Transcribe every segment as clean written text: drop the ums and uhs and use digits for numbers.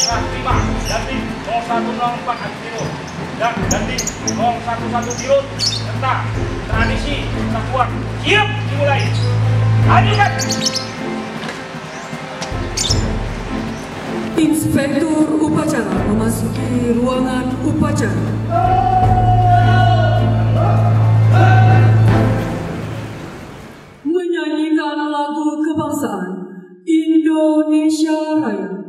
Serah Terima Jabatan 0104 Aceh Timur dan Dandim 011 Bireun serta tradisi persatuan siap dimulai. Ajukan. Inspektur upacara memasuki ruangan upacara. Menyanyikan lagu kebangsaan Indonesia Raya.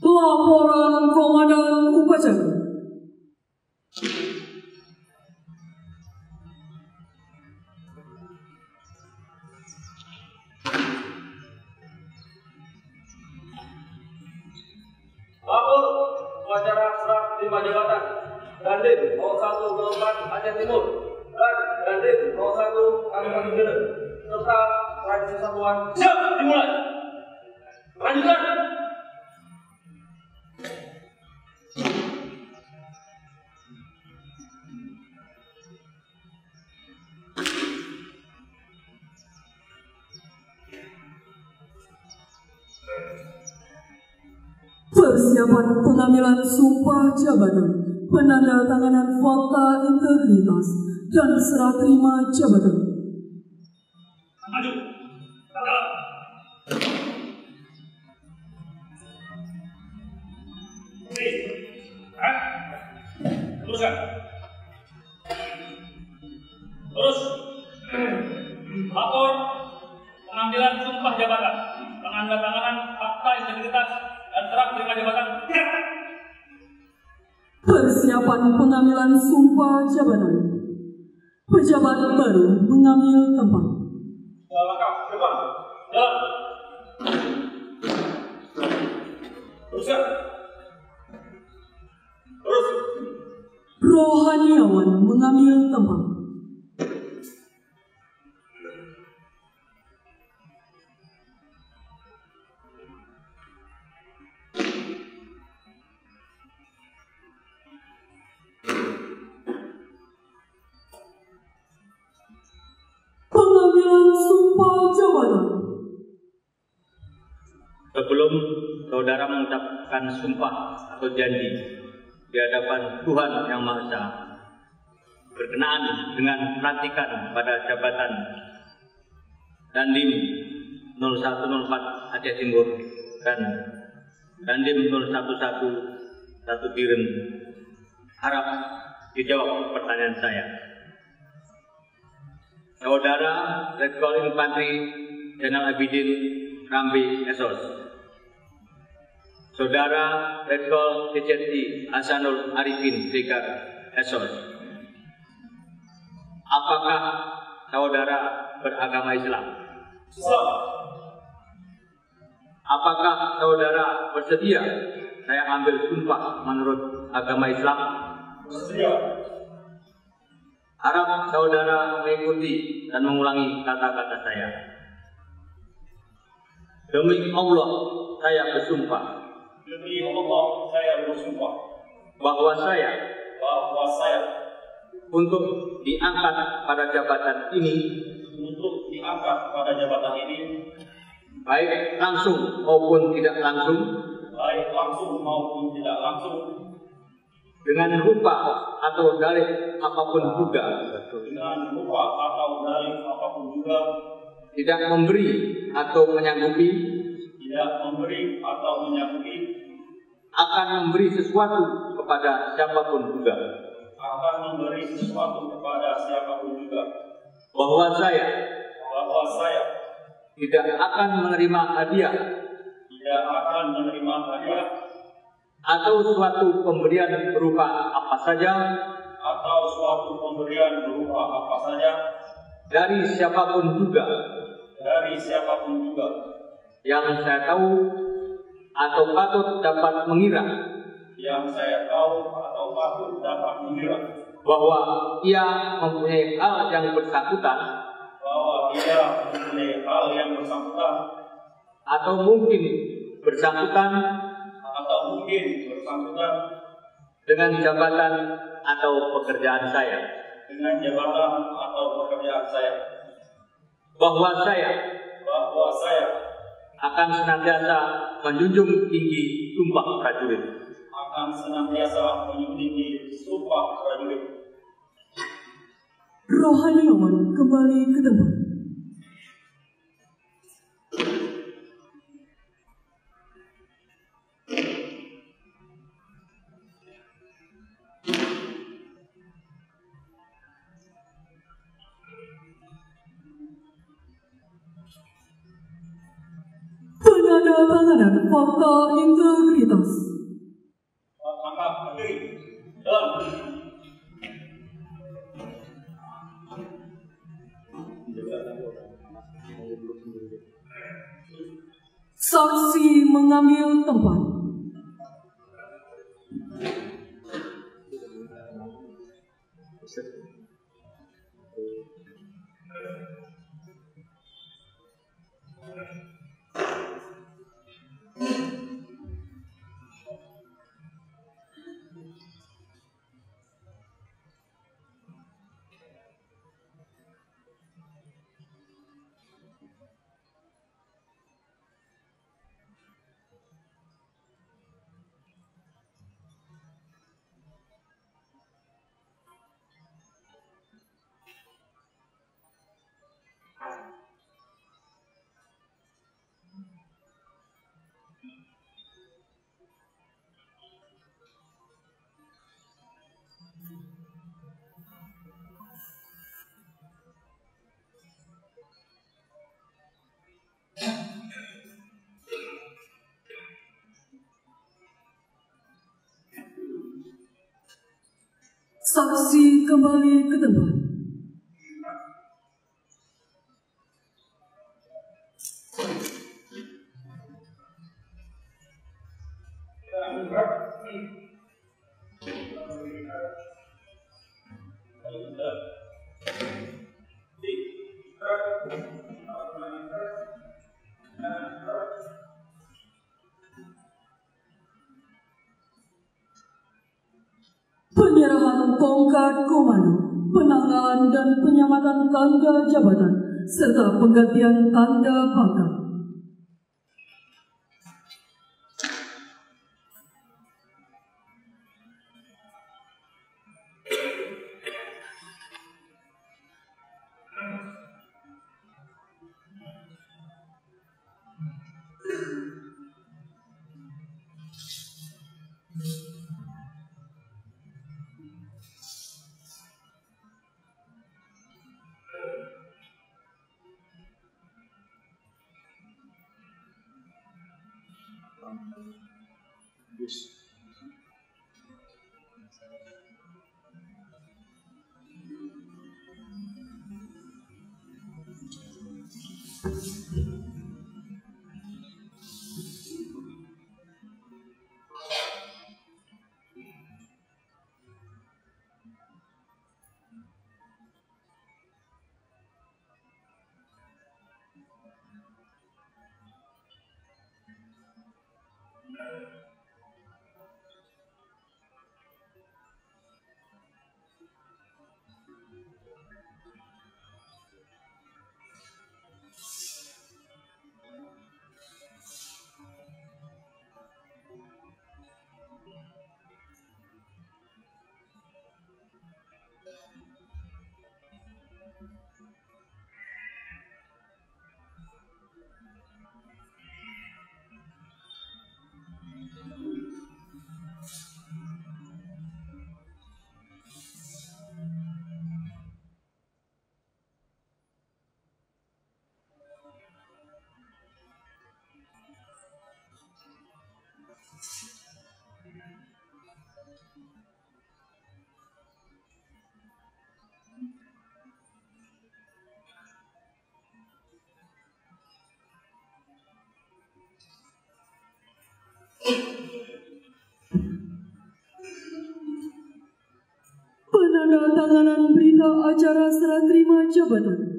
Laporan Komandan Upacara. Lapor upacara serah terima jabatan Dandim 0104 Aceh Timur dan Dandim 01 Kalimantan Bireun serta tradisi persatuan siap dimulai. Lanjutkan. Persiapan pengambilan sumpah jabatan, penandatanganan fakta integritas, dan serah terima jabatan. Maju. Teruskan. Terus. Lapor pengambilan sumpah jabatan, penandatanganan fakta integritas, dan serah terima jabatan. Persiapan pengambilan sumpah jabatan. Pejabat baru mengambil tempat. Langkah depan. Jalan. Teruskan. Terus. Rohaniawan mengambil tempat. Pengambilan sumpah jabatan. Sebelum saudara mengucapkan sumpah atau janji di hadapan Tuhan Yang Maha Esa berkenaan dengan pelantikan pada jabatan Dandim 0104 Aceh Timur dan Dandim 0111 Bireun, harap dijawab pertanyaan saya. Saudara Letkol Inf Zainal Abidin Rambi S.Sos, Saudara Letkol TNI Hasanul Arifin Siregar S.Sos, apakah saudara beragama Islam? Islam. Apakah saudara bersedia saya ambil sumpah menurut agama Islam? Bersedia. Harap saudara mengikuti dan mengulangi kata-kata saya. Demi Allah, saya bersumpah. Demi Allah, saya bersumpah Bahwa saya untuk diangkat pada jabatan ini, baik langsung maupun tidak langsung, dengan rupa atau dalih apapun juga, tidak memberi atau menyanggupi, akan memberi sesuatu kepada siapapun juga, bahwa saya tidak akan menerima hadiah atau suatu pemberian berupa apa saja dari siapapun juga yang saya tahu atau patut dapat mengira bahwa ia mempunyai hal yang bersangkutan atau mungkin bersangkutan dengan jabatan atau pekerjaan saya, bahwa saya akan senantiasa menjunjung tinggi sumpah prajurit, Rohaniawan kembali ke tempat. Penandatanganan fakta integritas. Saksi mengambil tempat. Saksi kembali ke tempat. Penyerahan tongkat komando, penanggalan dan penyamatan tanda jabatan, serta penggantian tanda pangkat. Penandatanganan berita acara serah terima jabatan.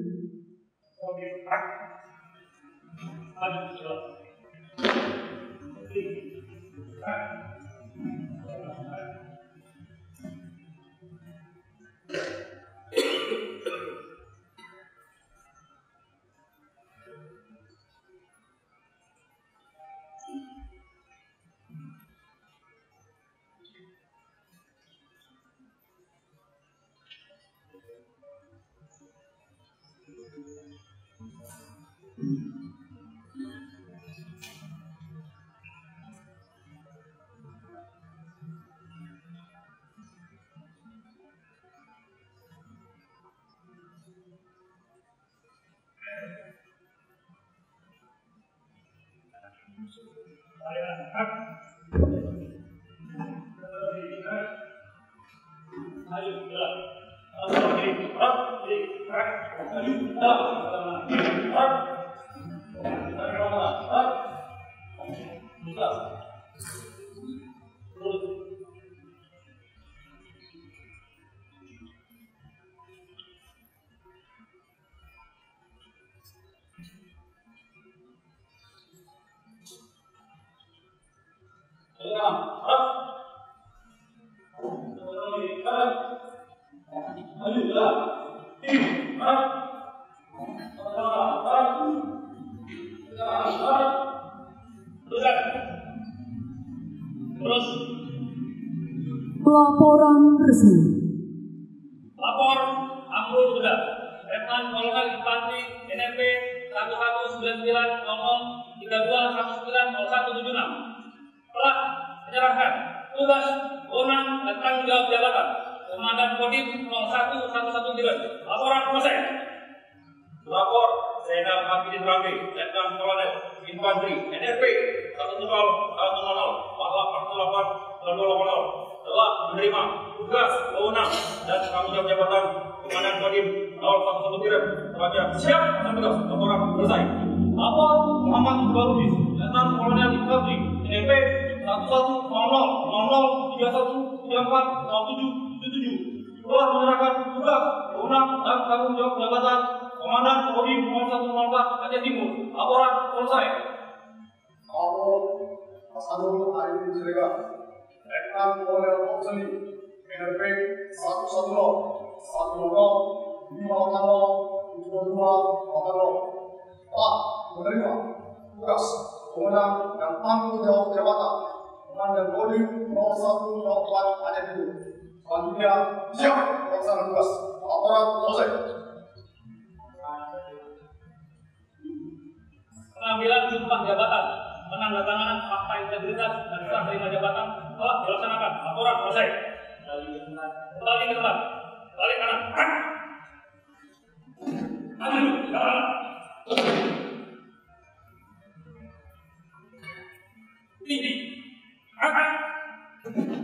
Laporan resmi. Lapor Amrul Huda, Letnan Kolonel Infanteri NRP 1190-3219-0176 telah menyerahkan tugas, wewenang, dan tanggung jawab jabatan Komandan Kodim 0111 Bireun. Laporan selesai. Lapor Zainal Abidin Letnan Kolonel Infanteri NRP 100-488-280 telah menerima tugas, wewenang, dan tanggung jawab jabatan Komandan Kodim 011 Bireun. Sebagai siap dan tugas. Laporan selesai. Lapor Muhammad Iqbal Lubis, Letnan Kolonel Infanteri NRP 11-00-31-34-07-77 telah menyerahkan tugas, wewenang, dan tanggung jawab jabatan Komandan Kodim 0104 Aceh Timur. Laporan selesai. Hasanul Arifin Siregar, Letnan Kolonel Opseni NRP 110-100-580-7280 telah menerima tugas, wewenang, dan tanggung jawab jabatan Komandan Kodim 0104 Aceh Timur. Selanjutnya siap melaksanakan tugas. Laporan selesai. Pengambilan sumpah jabatan, penandatanganan fakta integritas dan serah terima jabatan telah dilaksanakan. Laporan selesai. Kembali ke tempat. Balik kanan. Maju. Jalan. Tinggi.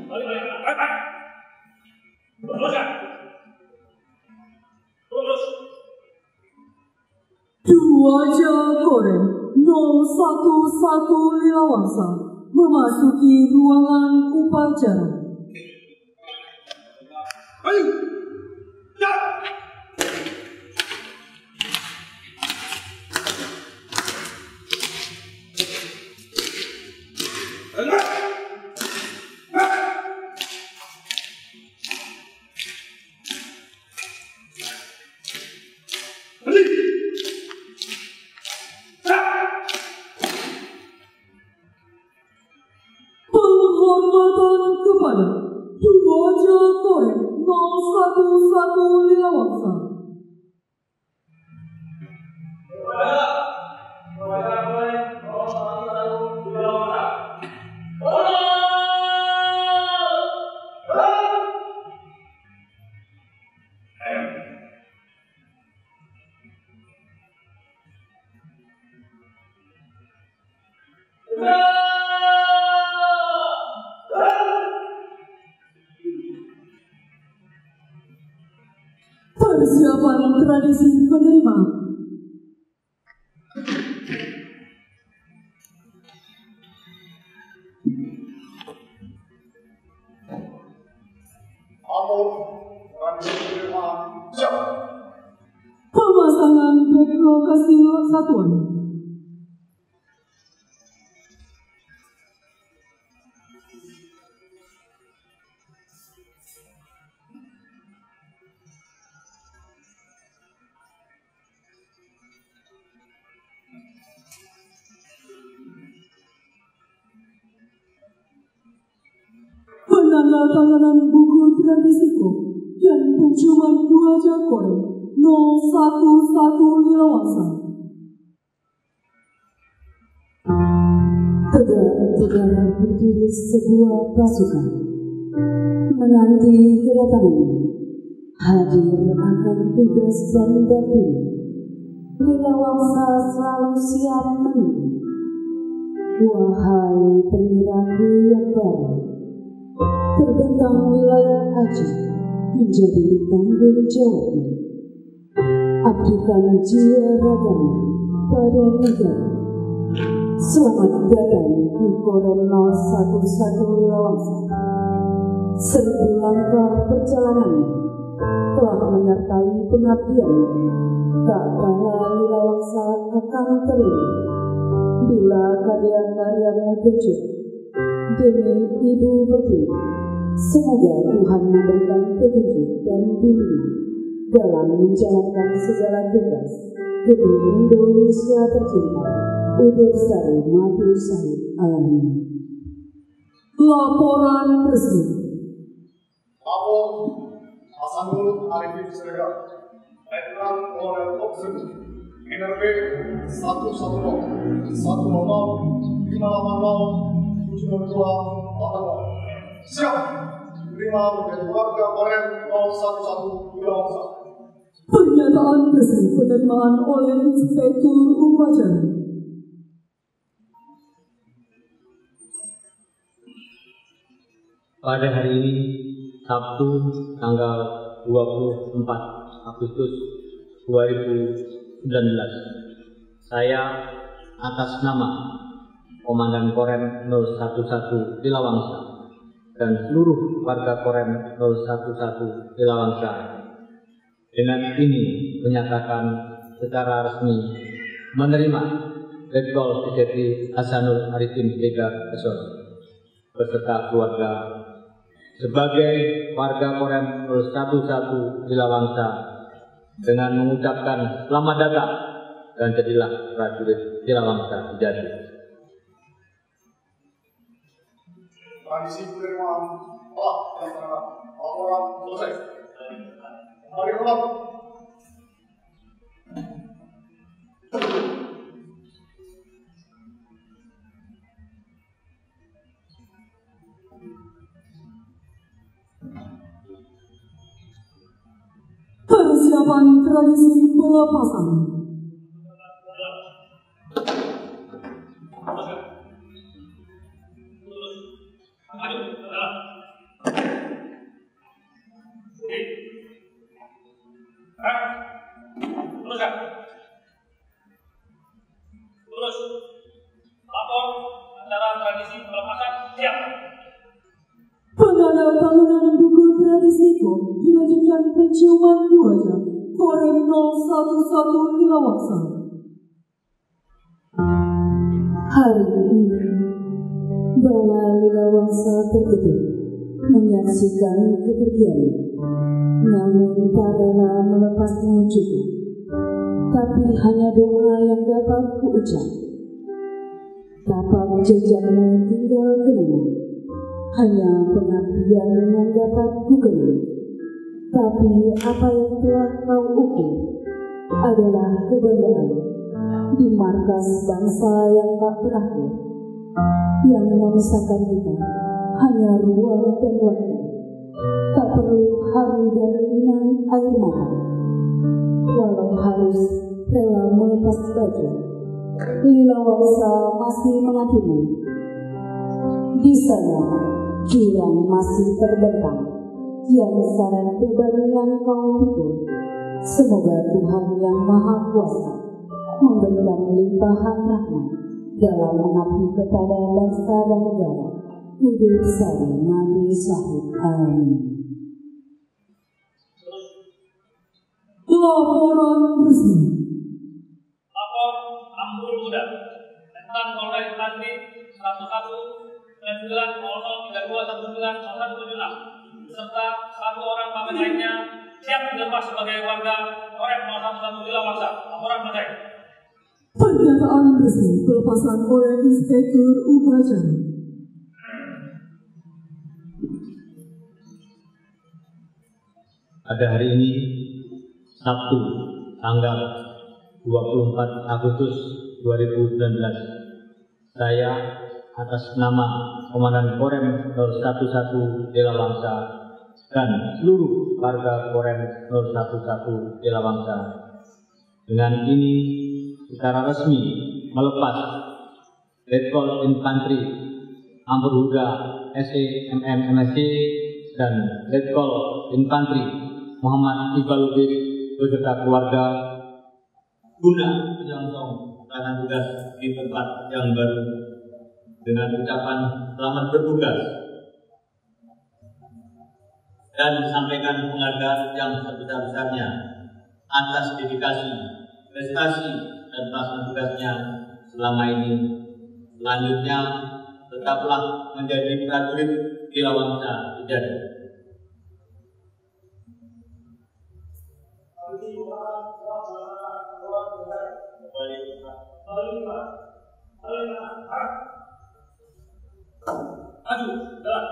Balik kanan. Teruskan. Terus. Duaja Korem 011 Lilawangsa memasuki ruangan upacara. Ayo. Ya. Penghormatan kepada Duaja Korem 011 Lilawangsa. Persiapan tradisi penerimaan. Amrul dan Siap. Pemasangan back lokasi satuan. Penandatanganan buku tradisiko dan penciuman buaja Korem 011 Lilawangsa. Tegak-tegak berdiri sebuah pasukan menanti kedatangannya. Hadir akan tugas dan Dandim. Lilawangsa selalu siap menunggu. Wahai perwiraku yang baru, terbentang wilayah Aceh menjadi tanggung jawabmu. Abdikan jiwa ragamu pada negara. Selamat datang di Kodam 011 Lilawangsa. Seribu langkah perjalananmu telah menyertai pengabdianmu. Tak kalah Lilawangsa akan terima bila karya-karyamu terjun. Demi Ibu Pertiwi, semoga Tuhan memberikan petunjuk dan bimbingan dalam menjalankan segala tugas demi Indonesia tercinta. Udah besar mati syahid. Amin. Laporan resmi. Lapor Hasanul Arifin Siregar, Letnan Kolonel Kodim, NRB 110 100 580 702 siap terima menjadi warga Korem 011 Lilawangsa. Pernyataan resmi penerimaan oleh Inspektur Upacara. Pada hari ini, Sabtu tanggal 24 Agustus 2019, saya atas nama Komandan Korem 011 Lilawangsa dan seluruh warga Korem 011 Lilawangsa dengan ini menyatakan secara resmi menerima Letkol Inf Hasanul Arifin S.Sos beserta keluarga sebagai warga Korem 011 Lilawangsa dengan mengucapkan selamat datang dan jadilah prajurit Lilawangsa sejati. Tradisi penerimaan telah dilaksanakan. Laporan selesai. Mari ulang. Persiapan tradisi pelepasan. Terus, lapor acara tradisi pelepasan siap. Penandatanganan buku tradisiko dilanjutkan penciuman buaja Korem 011 Lilawangsa. Hari ini Bala Lilawangsa terkejut menyaksikan kepergiannya, namun tak rela melepasnya juga. Tapi hanya doa yang dapat kuucap. Tapak jejakmu tinggal kenangan, hanya pengabdian yang dapat kukenang. Tapi apa yang telah kau ukur adalah kebanggaan di markas bangsa yang tak terakhir. Yang memisahkan kita hanya ruang dan waktu. Tak perlu haru dan inang air mata. Walau harus rela melepas baju, Lilawangsa masih menantimu. Di sana jurang masih terbentang, yang saran beban yang kau pikul. Semoga Tuhan yang Maha Kuasa memberikan limpahan rahmat dalam mengabdi kepada bangsa dan negara. Udah besar mati syahid. Amin. Laporan resmi. Lapor Amrul Huda, Letnan Kolonel Infanteri 11-99-0032-19-0176 serta 1 orang pamit lainnya siap dilepas sebagai warga Korem 011 Lilawangsa. Laporan selesai. Pernyataan resmi pelepasan oleh Inspektur Upacara. Pada hari ini, Sabtu, tanggal 24 Agustus 2019, saya atas nama Komandan Korem 011 Lilawangsa dan seluruh warga Korem 011 Lilawangsa dengan ini secara resmi melepas Letkol Inf Amrul Huda S.E. M. M.Sc dan Letkol Inf Iqbal Lubis beserta keluarga guna menyongsong pelaksanaan tugas di tempat yang baru dengan ucapan selamat bertugas dan disampaikan penghargaan yang sebesar-besarnya atas dedikasi, prestasi dan pelaksanaan tugasnya selama ini. Selanjutnya tetaplah menjadi prajurit Lilawangsa sejati. Maju, jalan.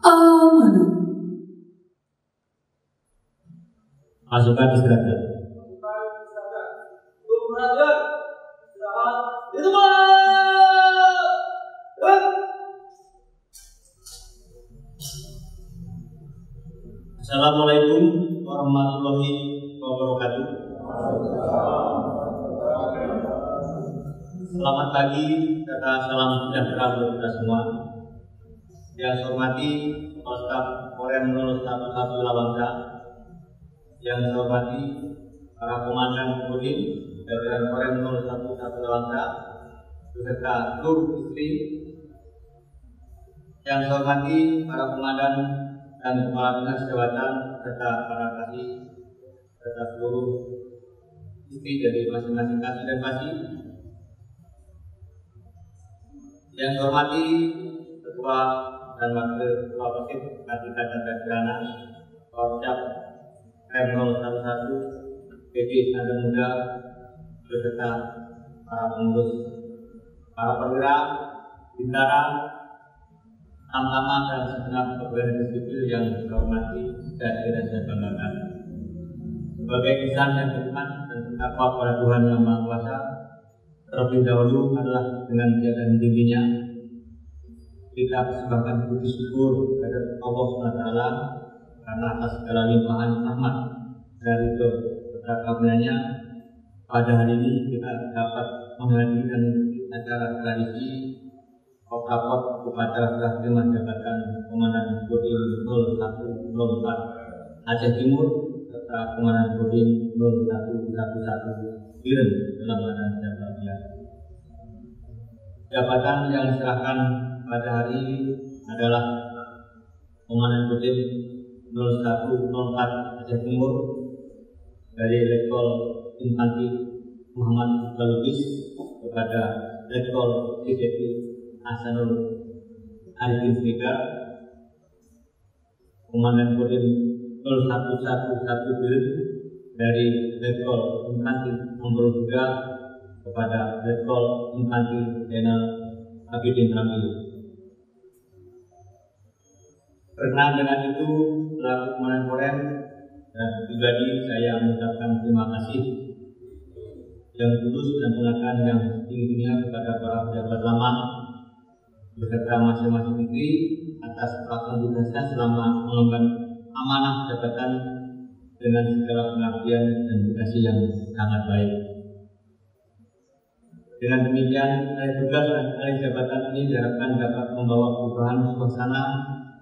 Amanah. Pasukan istirahat. Assalamualaikum warahmatullahi wabarakatuh. Selamat pagi serta salam sejahtera untuk kita semua. Yang saya hormati Kepala Staf Korem 011 Lilawangsa, yang saya hormati para komandan Kodim dari Korem 011 Lilawangsa beserta seluruh istri, yang saya hormati para komandan dan kepala dinas jabatan serta para kasih serta seluruh istri dari masing-masing kasih dan kasih, yang saya hormati ketua dan wakil ketua Kodim Tingkatan dan Gerana Korcap M011 PD Iskandar Muda beserta para pengurus, para perwira, bintara, tamtama dan segenap pegawai sipil yang saya hormati dan saya banggakan. Sebagai insan yang beriman dan bertakwa kepada Tuhan Yang Maha Kuasa, terlebih dahulu adalah dengan menjaga tingginya kita persembahkan puji syukur kepada Allah SWT karena atas segala limpahan rahmat dari keberkahannya. Pada hari ini kita dapat menghadiri dan acara tradisi Upacara Serah Terima Jabatan Komandan Kodim 0104 Aceh Timur serta Komandan Kodim 0111 Bireun dalam keadaan sehat walafiat. Jabatan yang diserahkan pada hari ini adalah Komandan Kodim 0104 Aceh Timur dari Letkol Inf Iqbal Lubis kepada Letkol Inf Hasanul Arifin Siregar, Komandan Kodim 0111 Bireun dari Letkol Inf Amrul Huda kepada Letkol Inf Zainal Abidin. Berkenaan dengan itu, selaku Komandan Korem dan pribadi saya mengucapkan terima kasih yang tulus dan penghargaan yang setinggi-tingginya kepada para pejabat lama beserta masing-masing negeri atas pelaksanaan tugasnya selama mengemban amanah jabatan dengan segala pengabdian dan dedikasi yang sangat baik. Dengan demikian, alih tugas dan alih jabatan ini diharapkan dapat membawa perubahan suasana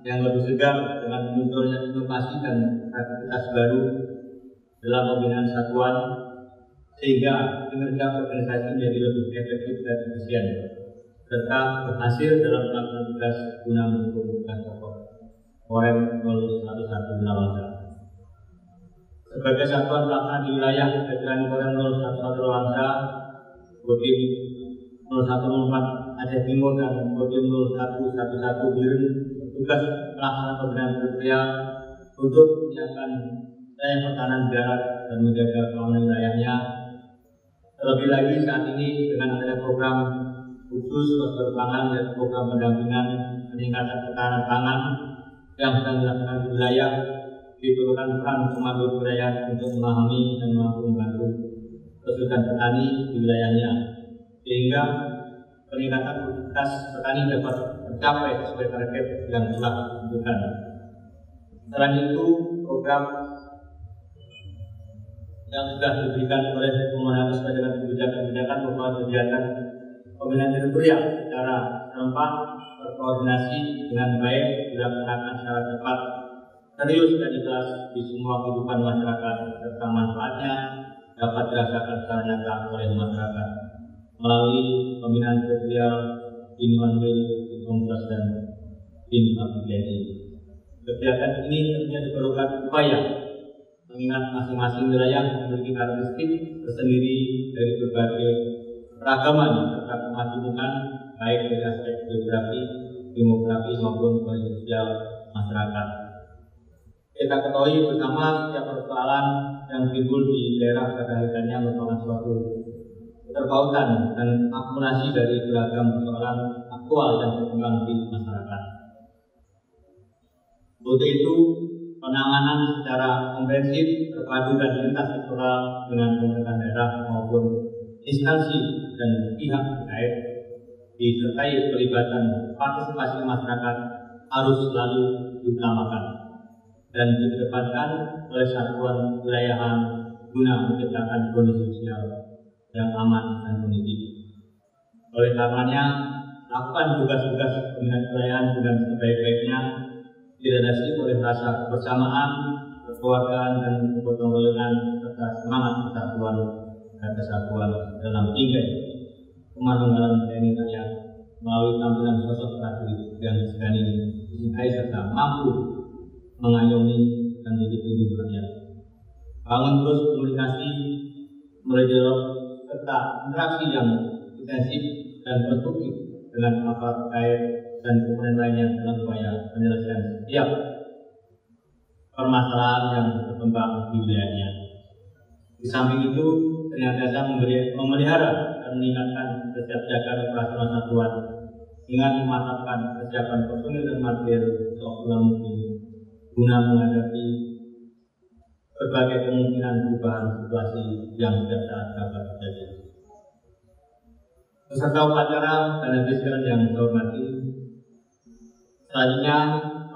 yang lebih segar dengan munculnya inovasi dan aktivitas baru dalam pembinaan satuan, sehingga kinerja organisasi menjadi lebih efektif dan efisien. serta berhasil dalam melaksanakan tugas guna mendukung tugas pokok Korem 011 Lilawangsa. Sebagai satuan pelaksana di wilayah jajaran Korem 011 Lilawangsa, Kodim 0104 Aceh Timur dan Kodim 0111 Bireun bertugas melaksanakan pembinaan teritorial untuk menyiapkan wilayah pertahanan darat dan menjaga keamanan wilayahnya. Terlebih lagi saat ini dengan adanya program khusus sosial pangan dan program pendampingan peningkatan ketahanan pangan yang sedang dilaksanakan di wilayah, diperlukan peran komando wilayah untuk memahami dan mampu membantu kesulitan petani di wilayahnya, sehingga peningkatan produktivitas petani dapat tercapai sesuai target yang telah ditentukan. Selain itu, program yang sudah diberikan oleh Komandan sebagai kebijakan berupa kegiatan pembinaan teritorial secara serempak, terkoordinasi dengan baik, dilaksanakan secara cepat, serius dan ikhlas di semua kehidupan masyarakat, serta manfaatnya dapat dirasakan secara nyata oleh masyarakat melalui pembinaan teritorial Inwanwil, Inkompas dan Abidin. Kegiatan ini tentunya diperlukan upaya mengingat masing-masing wilayah memiliki karakteristik tersendiri dari berbagai keragaman serta kemajemukan baik dari aspek geografi, demografi maupun kondisi sosial masyarakat. Kita ketahui bersama setiap persoalan yang timbul di daerah pada akhirnya merupakan suatu keterpautan dan akumulasi dari beragam persoalan aktual yang berkembang di masyarakat. Untuk itu, penanganan secara komprehensif terpadu dan lintas sektoral dengan pemerintahan daerah maupun instansi dan pihak terkait disertai pelibatan partisipasi masyarakat harus selalu diutamakan dan dikedepankan oleh satuan wilayahan guna menciptakan kondisi sosial yang aman dan kondusif. Oleh karenanya, lakukan tugas-tugas pembinaan wilayahan dengan sebaik-baiknya, dilandasi oleh rasa kebersamaan, kekeluargaan dan kegotong royongan serta semangat persatuan dan kesatuan dalam tingkat kemandungan TNI rakyat melalui tampilan sosok prajurit yang segani dicintai serta mampu mengayomi dan menjadi pelindung rakyat. Bangun terus komunikasi melalui dialog serta interaksi yang intensif dan konstruktif dengan aparat terkait dan komponen lainnya dalam upaya penyelesaian setiap permasalahan yang berkembang di wilayahnya. Di samping itu, senantiasa memelihara dan meningkatkan kesiapsiagaan operasional satuan dengan memantapkan kesiapan personil dan material seoptimal mungkin guna menghadapi berbagai kemungkinan perubahan situasi yang setiap saat dapat terjadi. Peserta upacara dan hadirin yang saya hormati, selanjutnya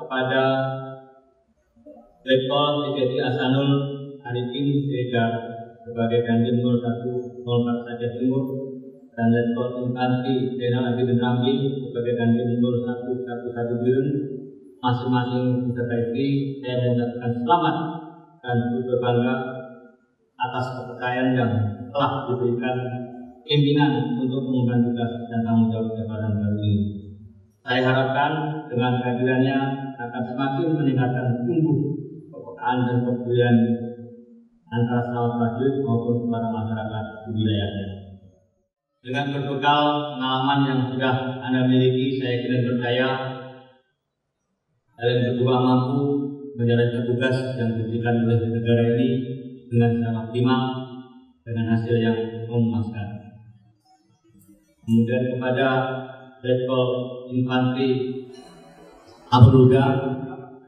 kepada Letkol Inf Hasanul, Arifin, Siregar sebagai Dandim 0104 Aceh Timur dan Letkol Inf Zainal Abidin sebagai Dandim 0111 Bireun, masing-masing peserta ini saya mengucapkan selamat dan berbangga atas kepercayaan yang telah diberikan pimpinan untuk mengemban tugas dan tanggung jawab jabatan baru ini. Saya harapkan dengan kehadirannya akan semakin meningkatkan tumbuh kepekaan dan kepedulian antara sesama prajurit maupun kepada masyarakat di wilayahnya. Dengan berbekal pengalaman yang sudah Anda miliki, saya kira percaya kalian berdua mampu menjalankan tugas yang diberikan oleh negara ini dengan sangat optimal dengan hasil yang memuaskan. Kemudian kepada Letkol Inf Amrul Huda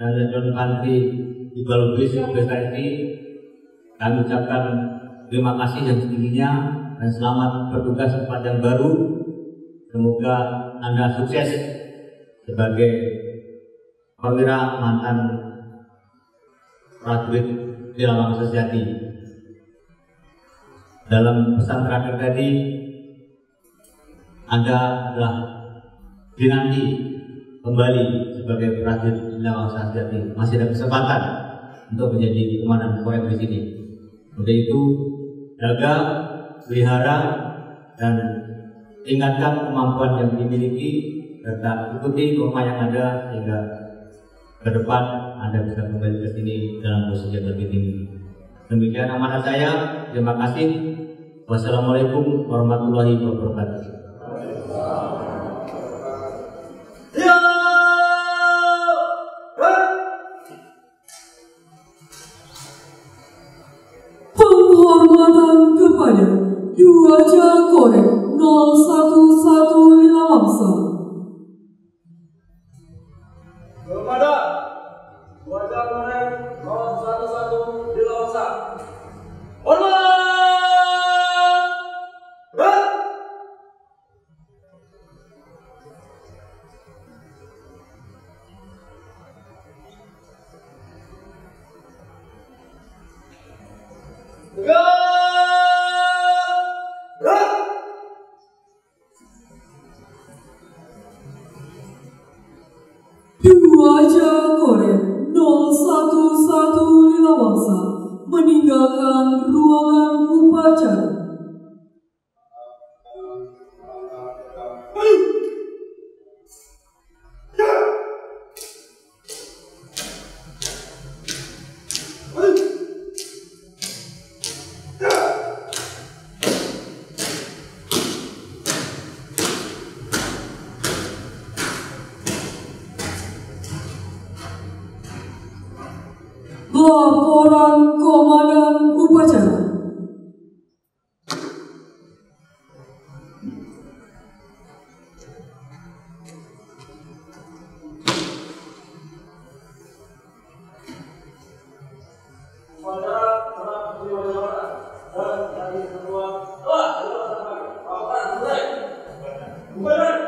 dan Letkol Inf Iqbal Lubis BSI, kami ucapkan terima kasih yang setingginya dan selamat bertugas tempat yang baru. Semoga Anda sukses sebagai perwira mantan prajurit Lilawangsa sejati. Dalam pesan terakhir tadi, Anda adalah dinanti kembali sebagai prajurit Lilawangsa sejati. Masih ada kesempatan untuk menjadi komandan Korem di sini. Untuk itu, jaga, pelihara, dan tingkatkan kemampuan yang dimiliki serta ikuti norma yang ada sehingga ke depan Anda bisa kembali ke sini dalam posisi yang lebih tinggi. Demikian amanat saya. Terima kasih. Wassalamualaikum warahmatullahi wabarakatuh. Penghormatan kepada Dwaja Korem 011 Lilawangsa. Kepada Dwaja Korem 011 Lilawangsa. Hormat! Dwaja Korem 011 Lilawangsa meninggalkan ruangan upacara. Laporan Komandan Upacara. Upacara Serah Terima Jabatan dan dari kedua telah dilaksanakan. Laporan selesai. Komandan.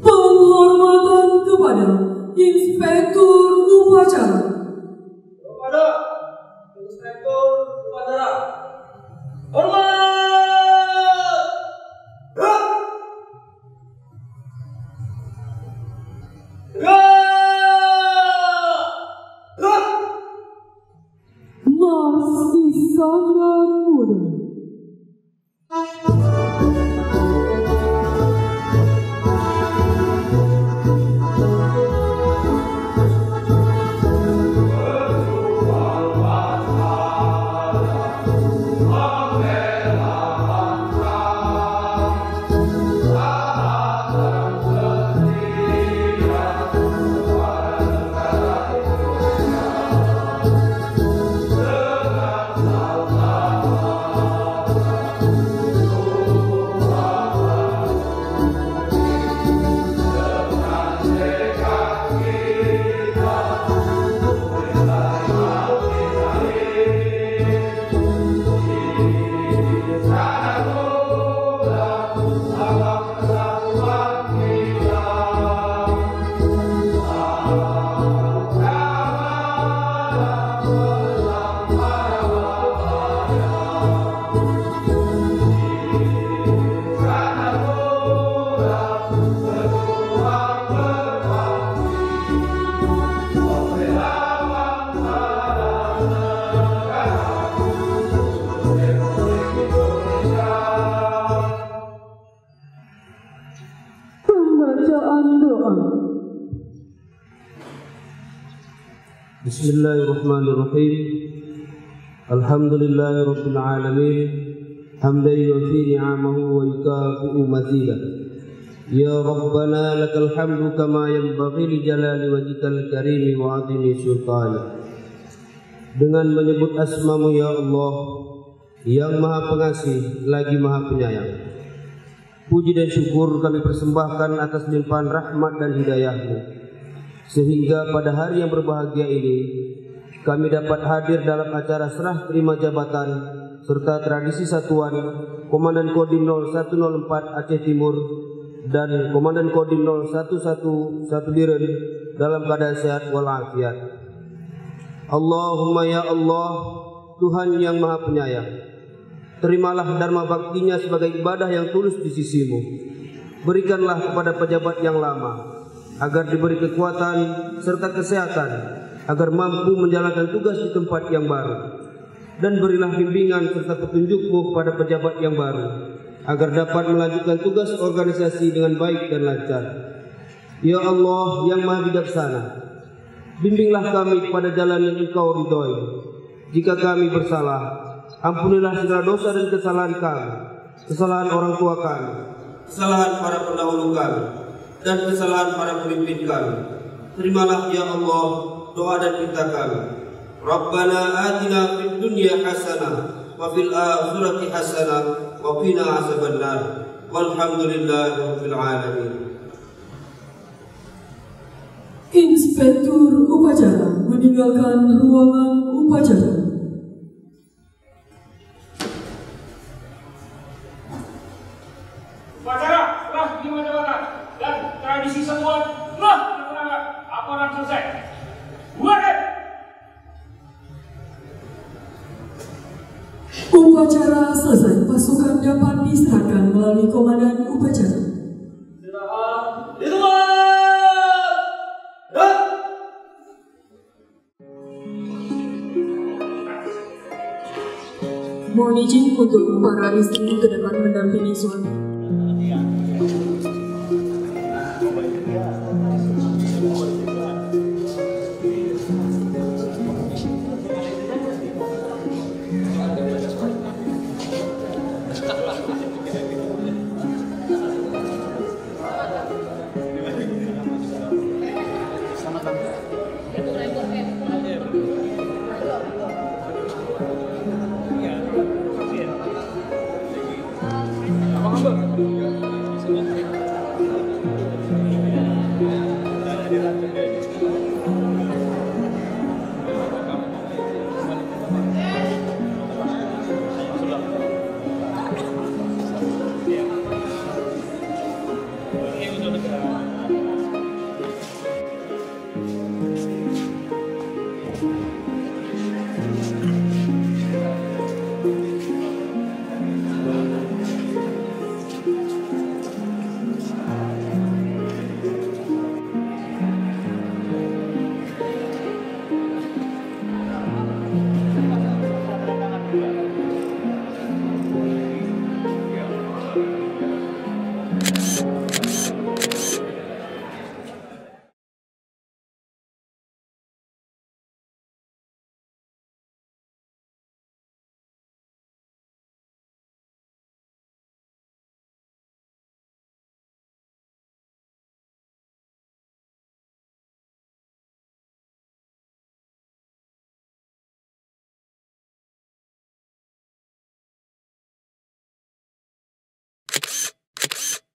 Penghormatan kepada Inspektur Upacara. Kepada Inspektur Upacara. Hormat! Markas Iskandar Muda. Bismillahirrahmanirrahim. Alhamdulillahirabbil alamin. Hamdan yufi ni'amahu wa yukafi'u mazidah. Ya Rabbana lakal hamdu kama yanbaghi li jalali wajhikal karimi wa 'azimi sultani. Dengan menyebut asma-Mu ya Allah yang Maha Pengasih lagi Maha Penyayang. Puji dan syukur kami persembahkan atas limpahan rahmat dan hidayah-Mu, sehingga pada hari yang berbahagia ini kami dapat hadir dalam acara serah terima jabatan serta tradisi satuan Komandan Kodim 0104 Aceh Timur dan Komandan Kodim 011 Bireun dalam keadaan sehat walafiat. Allahumma ya Allah, Tuhan yang Maha Penyayang, terimalah dharma baktinya sebagai ibadah yang tulus di sisimu. Berikanlah kepada pejabat yang lama agar diberi kekuatan serta kesehatan agar mampu menjalankan tugas di tempat yang baru. Dan berilah bimbingan serta petunjukmu kepada pejabat yang baru agar dapat melanjutkan tugas organisasi dengan baik dan lancar. Ya Allah yang Maha Bijaksana, bimbinglah kami kepada jalan yang Engkau ridhoi. Jika kami bersalah, ampunilah segala dosa dan kesalahan kami, kesalahan orang tua kami, kesalahan para pendahulu kami, dan kesalahan para pemimpin kami. Terimalah ya Allah doa dan minta kami. Rabbana atina fid dunya hasanah wa fil akhirati hasanah wa qina azabannar. Walhamdulillahi rabbil alamin. Inspektur Upacara meninggalkan ruangan upacara. Upacara setelah terima jabatan dan tradisi semua telah dilaksanakan. Laporan selesai. Buat. Upacara selesai, pasukan dapat diserahkan melalui Komandan Upacara. Mohon izin untuk para istri ke depan mendampingi suami.